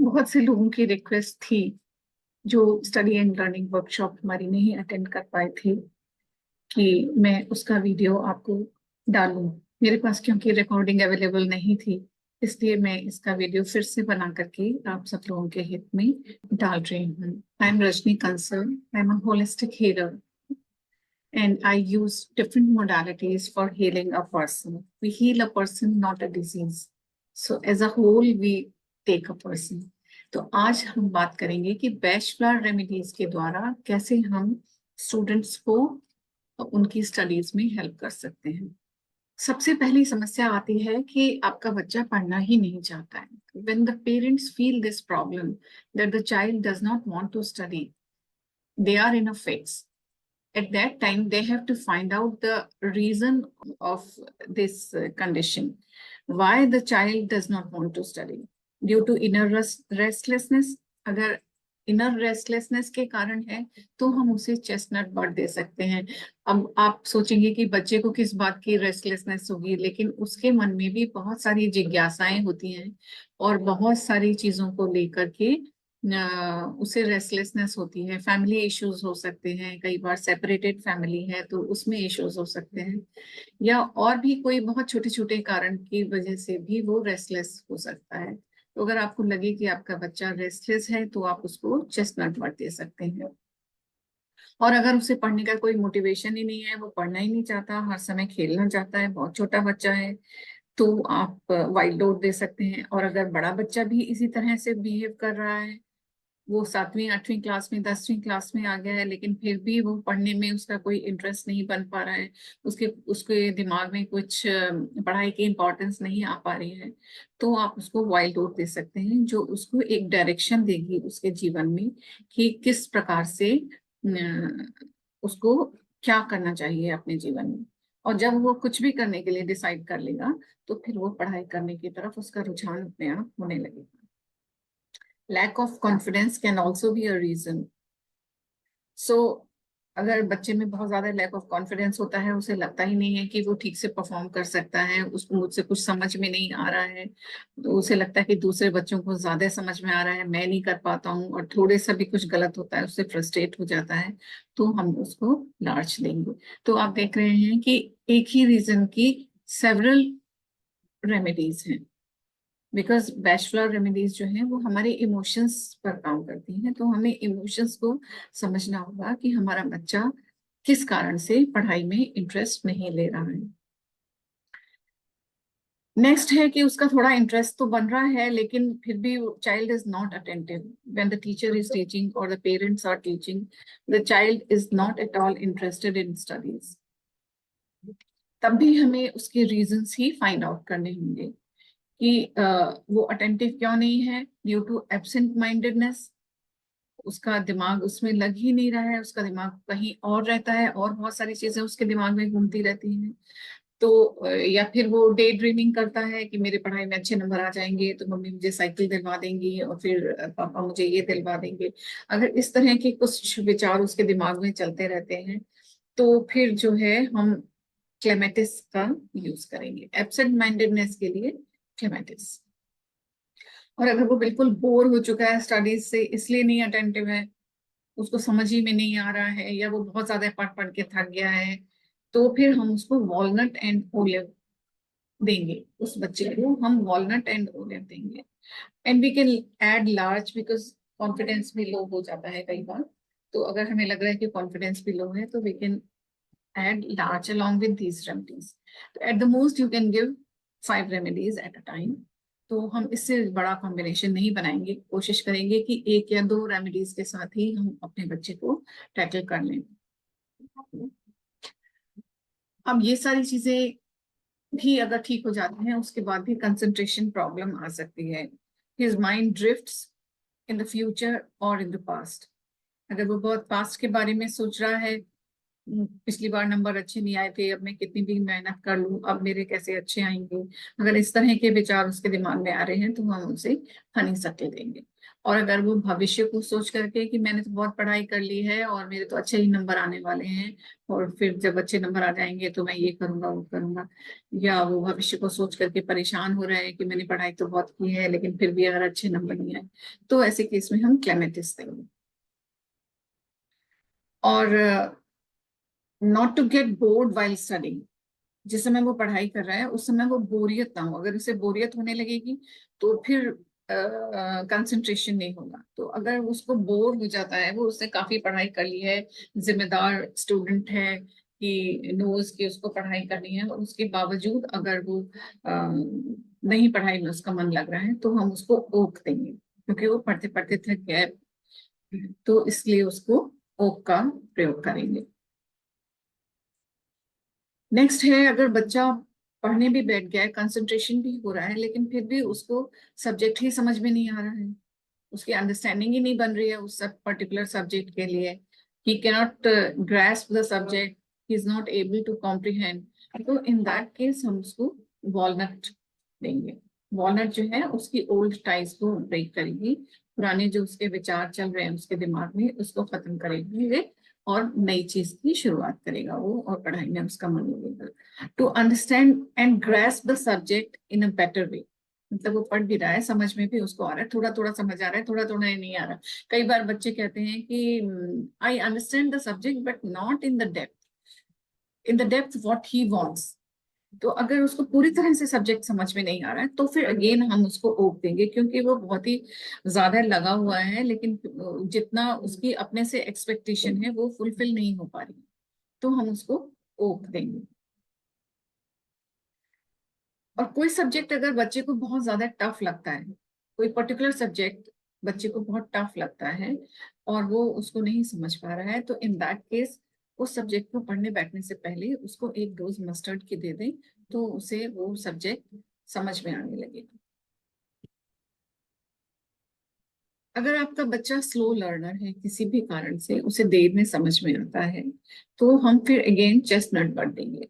बहुत से लोगों की रिक्वेस्ट थी जो स्टडी एंड लर्निंग वर्कशॉप हमारी नहीं अटेंड कर पाए थे कि मैं उसका वीडियो आपको डालूं। मेरे पास क्योंकि रिकॉर्डिंग अवेलेबल नहीं थी, इसलिए मैं इसका वीडियो फिर से बना करके आप सब लोगों के हित में डाल रही हूँ। I am Rajni Kansal, I am a holistic healer and I use different modalities for healing a person. We heal a person, not a disease. So as a whole, we take a person. तो आज हम बात करेंगे कि bachelor remedies के द्वारा कैसे हम स्टूडेंट्स को उनकी स्टडीज में हेल्प कर सकते हैं। सबसे पहली समस्या आती है कि आपका बच्चा पढ़ना ही नहीं चाहता है। When the parents feel this problem that the child does not want to study, they are in a fix. At that time they have to find out the reason of this condition, why the child does not want to study due to inner restlessness. अगर inner restlessness के कारण है तो हम उसे chestnut bird दे सकते हैं। अब आप सोचेंगे कि बच्चे को किस बात की रेस्टलेसनेस होगी, लेकिन उसके मन में भी बहुत सारी जिज्ञासाएं होती हैं और बहुत सारी चीजों को लेकर के उसे रेस्टलेसनेस होती है। फैमिली इश्यूज हो सकते हैं, कई बार सेपरेटेड फैमिली है तो उसमें इश्यूज हो सकते हैं, या और भी कोई बहुत छोटे छोटे कारण की वजह से भी वो रेस्टलेस हो सकता है। तो अगर आपको लगे कि आपका बच्चा रेस्टलेस है तो आप उसको चेस्टनट बर्ड दे सकते हैं। और अगर उसे पढ़ने का कोई मोटिवेशन ही नहीं है, वो पढ़ना ही नहीं चाहता, हर समय खेलना चाहता है, बहुत छोटा बच्चा है, तो आप वाइल्ड ओट दे सकते हैं। और अगर बड़ा बच्चा भी इसी तरह से बिहेव कर रहा है, वो 7वीं 8वीं क्लास में 10वीं क्लास में आ गया है, लेकिन फिर भी वो पढ़ने में उसका कोई इंटरेस्ट नहीं बन पा रहा है, उसके उसके दिमाग में कुछ पढ़ाई की इम्पोर्टेंस नहीं आ पा रही है, तो आप उसको वाइल्ड ओट दे सकते हैं, जो उसको एक डायरेक्शन देगी उसके जीवन में कि किस प्रकार से उसको क्या करना चाहिए अपने जीवन में। और जब वो कुछ भी करने के लिए डिसाइड कर लेगा तो फिर वो पढ़ाई करने की तरफ उसका रुझान अपने आप होने लगेगा। Lack of confidence can also be a reason. So अगर बच्चे में बहुत ज्यादा लैक ऑफ कॉन्फिडेंस होता है, उसे लगता ही नहीं है कि वो ठीक से परफॉर्म कर सकता है, उसको मुझसे कुछ समझ में नहीं आ रहा है, तो उसे लगता है कि दूसरे बच्चों को ज्यादा समझ में आ रहा है, मैं नहीं कर पाता हूँ, और थोड़े सा भी कुछ गलत होता है उससे फ्रस्ट्रेट हो जाता है, तो हम उसको लार्ज देंगे। तो आप देख रहे हैं कि एक ही रीजन की सेवरल रेमेडीज हैं, बिकॉज बैचलर रेमेडीज जो है वो हमारे इमोशंस पर काम करती हैं। तो हमें इमोशंस को समझना होगा कि हमारा बच्चा किस कारण से पढ़ाई में इंटरेस्ट नहीं ले रहा है। नेक्स्ट है कि उसका थोड़ा इंटरेस्ट तो बन रहा है, लेकिन फिर भी child is not attentive when the teacher is teaching और the parents are teaching, the child is not at all interested in studies. तब भी हमें उसके रीजंस ही फाइंड आउट करने होंगे कि वो अटेंटिव क्यों नहीं है। ड्यू टू एब्सेंट माइंडेडनेस, उसका दिमाग उसमें लग ही नहीं रहा है, उसका दिमाग कहीं और रहता है और बहुत सारी चीजें उसके दिमाग में घूमती रहती हैं। तो या फिर वो डे ड्रीमिंग करता है कि मेरे पढ़ाई में अच्छे नंबर आ जाएंगे तो मम्मी मुझे साइकिल दिलवा देंगी और फिर पापा मुझे ये दिलवा देंगे। अगर इस तरह के कुछ विचार उसके दिमाग में चलते रहते हैं तो फिर जो है हम क्लेमेटिस का यूज करेंगे एब्सेंट माइंडेडनेस के लिए, क्लेमेटिस। और अगर वो बिल्कुल बोर हो चुका है स्टडीज से, इसलिए नहीं अटेंटिव है, उसको समझ ही में नहीं आ रहा है, या वो बहुत ज्यादा पढ़ पढ़ के थक गया है, तो फिर हम उसको वॉलनट एंड ओलिव देंगे। उस बच्चे को हम वॉलनट एंड ओलिव देंगे। And we can add larch, because confidence भी लो हो जाता है कई बार। तो अगर हमें लग रहा है कि कॉन्फिडेंस भी लो है तो we can add large along with these remedies. So at the most you can give 5 remedies at a time. तो हम इससे बड़ा कॉम्बिनेशन नहीं बनाएंगे, कोशिश करेंगे कि 1 या 2 रेमेडीज के साथ ही हम अपने बच्चे को टैकल कर लें। अब ये सारी चीजें भी अगर ठीक हो जाती हैं, उसके बाद भी कंसंट्रेशन प्रॉब्लम आ सकती है। His mind drifts in the future और इन द पास्ट। अगर वो बहुत पास्ट के बारे में सोच रहा है पिछली बार नंबर अच्छे नहीं आए थे, अब मैं कितनी भी मेहनत कर लूं अब मेरे कैसे अच्छे आएंगे। अगर इस तरह के विचार उसके दिमाग में आ रहे हैं तो हम उसे हनी सत्य देंगे। और अगर वो भविष्य को सोच करके कि मैंने तो बहुत पढ़ाई कर ली है और मेरे तो अच्छे ही नंबर आने वाले हैं, और फिर जब अच्छे नंबर आ जाएंगे तो मैं ये करूंगा वो करूंगा, या वो भविष्य को सोच करके परेशान हो रहे हैं कि मैंने पढ़ाई तो बहुत की है लेकिन फिर भी अगर अच्छे नंबर नहीं आए, तो ऐसे केस में हम क्लेमेटिस देंगे। और not to get bored while studying, जिस समय वो पढ़ाई कर रहा है उस समय वो बोरियत ना हो। अगर उसे बोरियत होने लगेगी तो फिर कंसंट्रेशन नहीं होगा। तो अगर उसको बोर हो जाता है, वो उसने काफी पढ़ाई कर ली है, जिम्मेदार स्टूडेंट है कि नोज की उसको पढ़ाई करनी है, और उसके बावजूद अगर वो नहीं पढ़ाई में उसका मन लग रहा है, तो हम उसको ओक देंगे क्योंकि वो पढ़ते पढ़ते थक गया है, तो इसलिए उसको ओक का प्रयोग करेंगे। नेक्स्ट है, अगर बच्चा पढ़ने भी बैठ गया है, कंसंट्रेशन भी हो रहा है, लेकिन फिर भी उसको सब्जेक्ट ही समझ में नहीं आ रहा है, उसकी अंडरस्टैंडिंग ही नहीं बन रही है उस सब पर्टिकुलर सब्जेक्ट के लिए, he cannot grasp the subject, he is not able to comprehend, तो इन दैट केस हम उसको वॉलनट देंगे। वॉलनट जो है उसकी ओल्ड टाइज को ब्रेक करेगी, पुराने जो उसके विचार चल रहे हैं उसके दिमाग में उसको खत्म करेगी और नई चीज की शुरुआत करेगा वो, और पढ़ाई में उसका मन लगेगा। To understand and grasp the subject in a better way, मतलब वो पढ़ भी रहा है, समझ में भी उसको आ रहा है, थोड़ा थोड़ा समझ आ रहा है, थोड़ा थोड़ा नहीं आ रहा। कई बार बच्चे कहते हैं कि I understand the subject but not in the depth what he wants. तो अगर उसको पूरी तरह से सब्जेक्ट समझ में नहीं आ रहा है तो फिर अगेन हम उसको ओक देंगे, क्योंकि वो बहुत ही ज्यादा लगा हुआ है लेकिन जितना उसकी अपने से एक्सपेक्टेशन है वो फुलफिल नहीं हो पा रही, तो हम उसको ओक देंगे। और कोई सब्जेक्ट अगर बच्चे को बहुत ज्यादा टफ लगता है, कोई पर्टिकुलर सब्जेक्ट बच्चे को बहुत टफ लगता है और वो उसको नहीं समझ पा रहा है, तो इन दैट केस उस सब्जेक्ट को पढ़ने बैठने से पहले उसको एक डोज मस्टर्ड की दे दें, तो उसे वो सब्जेक्ट समझ में आने लगेगा। अगर आपका बच्चा स्लो लर्नर है, किसी भी कारण से उसे देर में समझ में आता है, तो हम फिर अगेन चेस्टनट बट देंगे।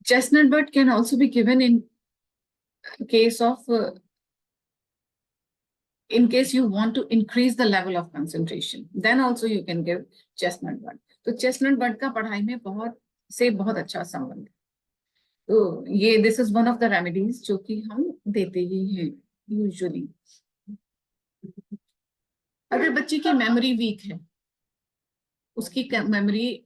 Chestnut but can also be given case of uh, in case you want to increase the level of concentration, then also you can give chestnut bud। तो chestnut bud का पढ़ाई में बहुत अच्छा संबंध है। तो ये this is one of the remedies जो कि हम देते ही हैं यूजुअली। अगर बच्चे की मेमोरी वीक है, उसकी मेमोरी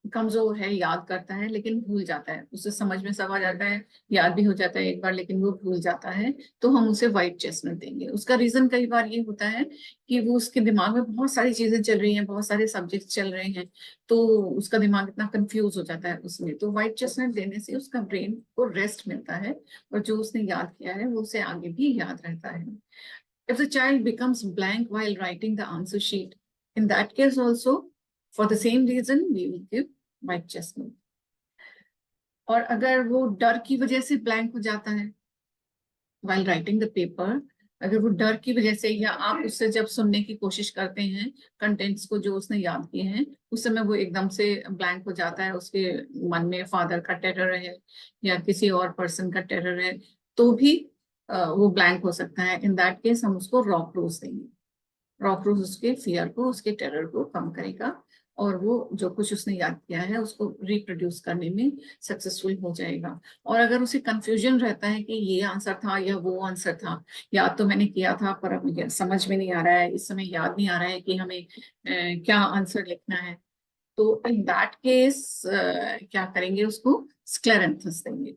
कमजोर है, याद करता है लेकिन भूल जाता है, उसे समझ में सब आ जाता है, याद भी हो जाता है एक बार लेकिन वो भूल जाता है, तो हम उसे व्हाइट चेस्टनट देंगे। उसका रीजन कई बार ये होता है कि वो उसके दिमाग में बहुत सारी चीजें चल रही हैं, बहुत सारे सब्जेक्ट चल रहे हैं, तो उसका दिमाग इतना कंफ्यूज हो जाता है उसमें। तो व्हाइट चेस्टनट देने से उसका ब्रेन को रेस्ट मिलता है और जो उसने याद किया है वो उसे आगे भी याद रहता है। If the child becomes blank while writing the answer sheet, in that case also, for the same reason, we will give white chestnut। और अगर वो डर की वजह से ब्लैंक हो जाता है while writing the paper, अगर वो डर की वजह से या आप उससे जब सुनने की कोशिश करते हैं कंटेंट्स को जो उसने याद किए हैं, उस समय वो एकदम से ब्लैंक हो जाता है, उसके मन में फादर का टेरर है या किसी और पर्सन का टेरर है, तो भी वो ब्लैंक हो सकता है। इन दैट केस हम उसको रॉक रोज देंगे। रॉक रोज उसके फियर को, उसके टेरर को कम करेगा और वो जो कुछ उसने याद किया है उसको रिप्रोड्यूस करने में सक्सेसफुल हो जाएगा। और अगर उसे कंफ्यूजन रहता है कि ये आंसर था या वो आंसर था, याद तो मैंने किया था पर अब मुझे समझ में नहीं आ रहा है, इस समय याद नहीं आ रहा है कि हमें क्या आंसर लिखना है, तो इन दैट केस क्या करेंगे, उसको स्क्लेरेंथस देंगे।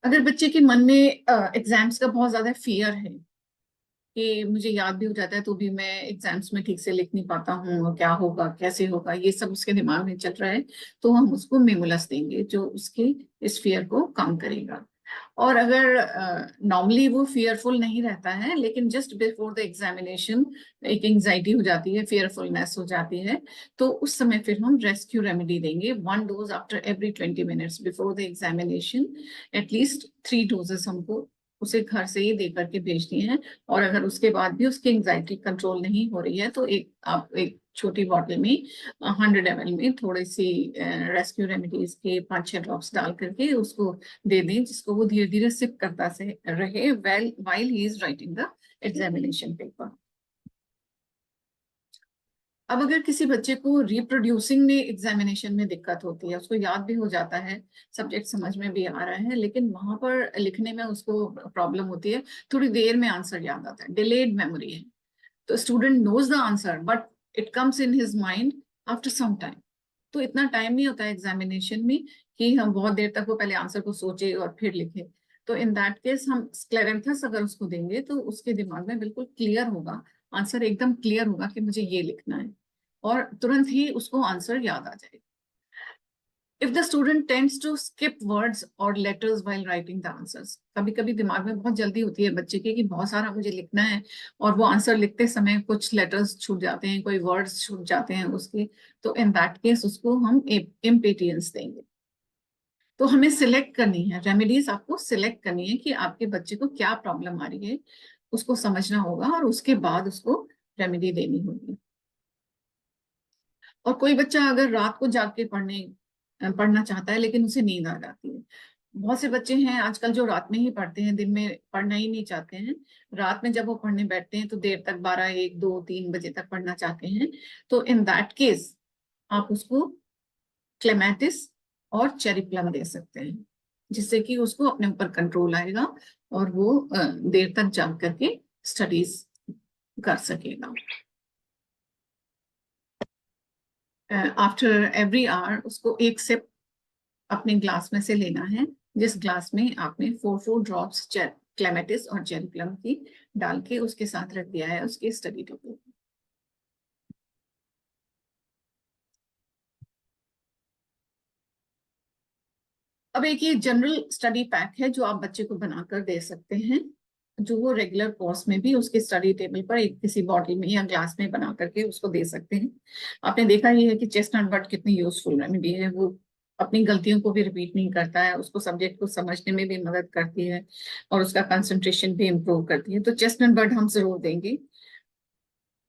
अगर बच्चे के मन में एग्जाम्स का बहुत ज्यादा फियर है कि मुझे याद भी हो जाता है तो भी मैं एग्जाम्स में ठीक से लिख नहीं पाता हूँ, और क्या होगा कैसे होगा ये सब उसके दिमाग में चल रहा है, तो हम उसको मेमुलस देंगे जो उसके इस फियर को कम करेगा। और अगर नॉर्मली वो फियरफुल नहीं रहता है लेकिन जस्ट बिफोर द एग्जामिनेशन एक एंजाइटी हो जाती है, फियरफुलनेस हो जाती है, तो उस समय फिर हम रेस्क्यू रेमेडी देंगे, 1 dose after every 20 minutes before the examination. At least 3 doses हमको उसे घर से ही दे करके भेज दिए हैं। और अगर उसके बाद भी उसकी एंजाइटी कंट्रोल नहीं हो रही है तो आप एक छोटी बॉटल में 100 ml में थोड़ी सी रेस्क्यू रेमेडीज के 5-6 ड्रॉप्स डाल करके उसको दे दें, जिसको वो धीरे धीरे सिप करता से रहे while he is writing the examination paper. अब अगर किसी बच्चे को रिप्रोड्यूसिंग में एग्जामिनेशन में दिक्कत होती है, उसको याद भी हो जाता है, सब्जेक्ट समझ में भी आ रहा है, लेकिन वहां पर लिखने में उसको प्रॉब्लम होती है, थोड़ी देर में आंसर याद आता है, डिलेड मेमोरी है, तो student knows the answer but it comes in his mind after some time. तो इतना टाइम नहीं होता है एग्जामिनेशन में कि हम बहुत देर तक वो पहले आंसर को सोचे और फिर लिखे। तो इन दैट केस हम स्क्लेरेंथस अगर उसको देंगे तो उसके दिमाग में बिल्कुल क्लियर होगा, आंसर एकदम क्लियर होगा कि मुझे ये लिखना है, और तुरंत ही उसको आंसर याद आ जाएगा। If the student tends to skip words or letters while writing the answers, कभी कभी दिमाग में बहुत जल्दी होती है बच्चे के कि बहुत सारा मुझे लिखना है, और वो आंसर लिखते समय कुछ लेटर्स छूट जाते हैं, कोई वर्ड्स छूट जाते हैं उसके, तो इन दैट केस उसको हम इम्पेटियंस देंगे। तो हमें सिलेक्ट करनी है रेमेडीज, आपको सिलेक्ट करनी है कि आपके बच्चे को क्या प्रॉब्लम आ रही है, उसको समझना होगा और उसके बाद उसको रेमेडी देनी होगी। और कोई बच्चा अगर रात को जाग के पढ़ना चाहता है लेकिन उसे नींद आ जाती है, बहुत से बच्चे हैं आजकल जो रात में ही पढ़ते हैं, दिन में पढ़ना ही नहीं चाहते हैं, रात में जब वो पढ़ने बैठते हैं तो देर तक 12, 1, 2, 3 बजे तक पढ़ना चाहते हैं। तो इन दैट केस आप उसको क्लेमेटिस और चेरी प्लम दे सकते हैं, जिससे कि उसको अपने ऊपर कंट्रोल आएगा और वो देर तक जाग करके स्टडीज कर सकेगा। आफ्टर एवरी आवर उसको एक सिप अपने ग्लास में से लेना है, जिस ग्लास में आपने 4 ड्रॉप्स क्लेमेटिस और चेरी प्लम की डाल के उसके साथ रख दिया है उसके स्टडी टेबल। अब एक ये जनरल स्टडी पैक है जो आप बच्चे को बनाकर दे सकते हैं, जो वो रेगुलर कोर्स में भी उसके स्टडी टेबल पर एक किसी बॉटल में या ग्लास में बना करके उसको दे सकते हैं। आपने देखा ही है कि चेस्टनट बट कितनी यूजफुल रेमेडी है, वो अपनी गलतियों को भी रिपीट नहीं करता है, उसको सब्जेक्ट को समझने में भी मदद करती है और उसका कंसंट्रेशन भी इम्प्रूव करती है। तो चेस्टनट बट हम जरूर देंगे।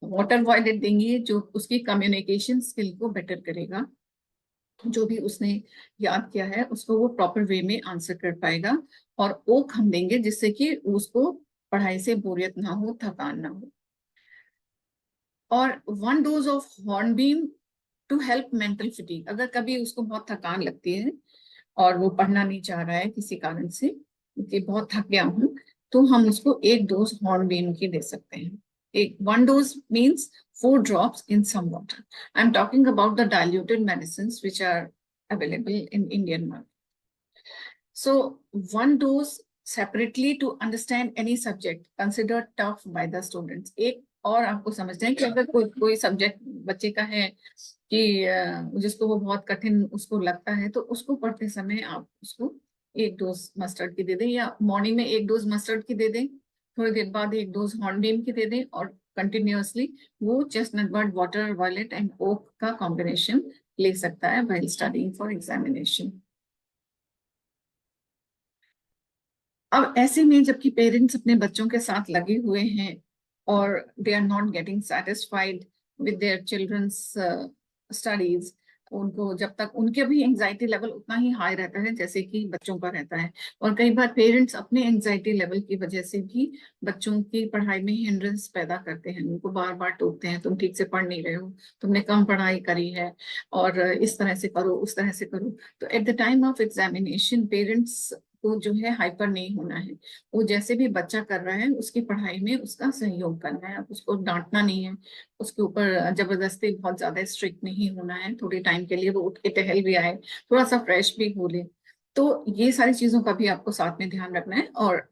वाटर वॉयलेट देंगे जो उसकी कम्युनिकेशन स्किल को बेटर करेगा, जो भी उसने याद किया है उसको वो प्रॉपर वे में आंसर कर पाएगा। और ओक हम देंगे जिससे कि उसको पढ़ाई से बोरियत ना हो, थकान ना हो। और 1 dose of hornbeam to help mental fatigue, अगर कभी उसको बहुत थकान लगती है और वो पढ़ना नहीं चाह रहा है किसी कारण से कि बहुत थक गया हूँ, तो हम उसको 1 डोज हॉर्नबीम की दे सकते हैं। एक 1 dose means 4 drops in some water. I'm talking about the diluted medicines which are available in Indian market. So 1 dose separately to understand any subject considered tough by the students. एक और आपको समझते हैं कि अगर कोई सब्जेक्ट बच्चे का है कि जिसको वो बहुत कठिन उसको लगता है, तो उसको पढ़ते समय आप उसको 1 डोज मस्टर्ड की दे दें, या मॉर्निंग में 1 डोज मस्टर्ड की दे दें, थोड़ी देर बाद 1 डोज हॉर्नबीम की दे दें, और कंटिन्यूअसली वो chestnut bud, water violet and oak का कॉम्बिनेशन ले सकता है व्हाइल स्टडीइंग फॉर एग्जामिनेशन। अब ऐसे में जबकि पेरेंट्स अपने बच्चों के साथ लगे हुए हैं और they are not getting satisfied with their childrens studies, उनको जब तक उनके भी एंजाइटी लेवल उतना ही हाई रहता है जैसे कि बच्चों का रहता है, और कई बार पेरेंट्स अपने एंजाइटी लेवल की वजह से भी बच्चों की पढ़ाई में हिंड्रेंस पैदा करते हैं, उनको बार बार टोकते हैं, तुम ठीक से पढ़ नहीं रहे हो, तुमने कम पढ़ाई करी है, और इस तरह से करो, उस तरह से करो। तो at the time of examination parents को जो है हाइपर नहीं होना है, वो जैसे भी बच्चा कर रहा है उसकी पढ़ाई में उसका सहयोग करना है, उसको डांटना नहीं है, उसके ऊपर जबरदस्ती बहुत ज्यादा स्ट्रिक्ट नहीं होना है, थोड़े टाइम के लिए वो उठ के टहल भी आए, थोड़ा सा फ्रेश भी हो ले। तो ये सारी चीजों का भी आपको साथ में ध्यान रखना है, और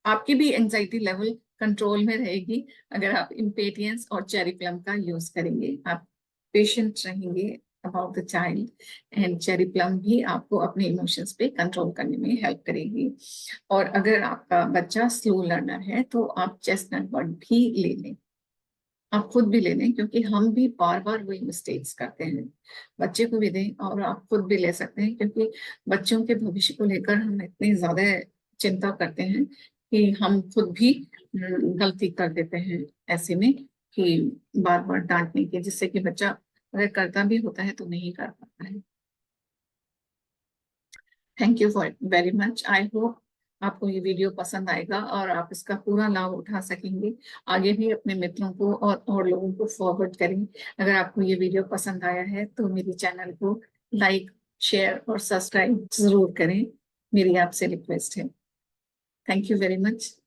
आपकी भी एंजाइटी लेवल कंट्रोल में रहेगी अगर आप इम्पेटियंस और चेरी प्लम का यूज करेंगे। आप पेशेंट रहेंगे about the child, and cherry plum भी आपको अपने इमोशंस पे कंट्रोल करने में हेल्प करेगी। और अगर आपका बच्चा स्लो लर्नर है तो आप चेस्टनट बर्ड भी ले लें, आप खुद भी ले लें, क्योंकि हम भी बार बार वही मिस्टेक्स करते हैं। बच्चे को भी दें और आप खुद भी ले सकते हैं, क्योंकि बच्चों के भविष्य को लेकर हम इतनी ज्यादा चिंता करते हैं कि हम खुद भी गलती कर देते हैं ऐसे में, कि बार बार डांटने की, जिससे कि बच्चा अगर करता भी होता है तो नहीं कर पाता है। Thank you for very much. I hope आपको ये वीडियो पसंद आएगा और आप इसका पूरा लाभ उठा सकेंगे। आगे भी अपने मित्रों को और लोगों को फॉरवर्ड करें। अगर आपको ये वीडियो पसंद आया है तो मेरे चैनल को लाइक, शेयर और सब्सक्राइब जरूर करें, मेरी आपसे रिक्वेस्ट है। Thank you very much.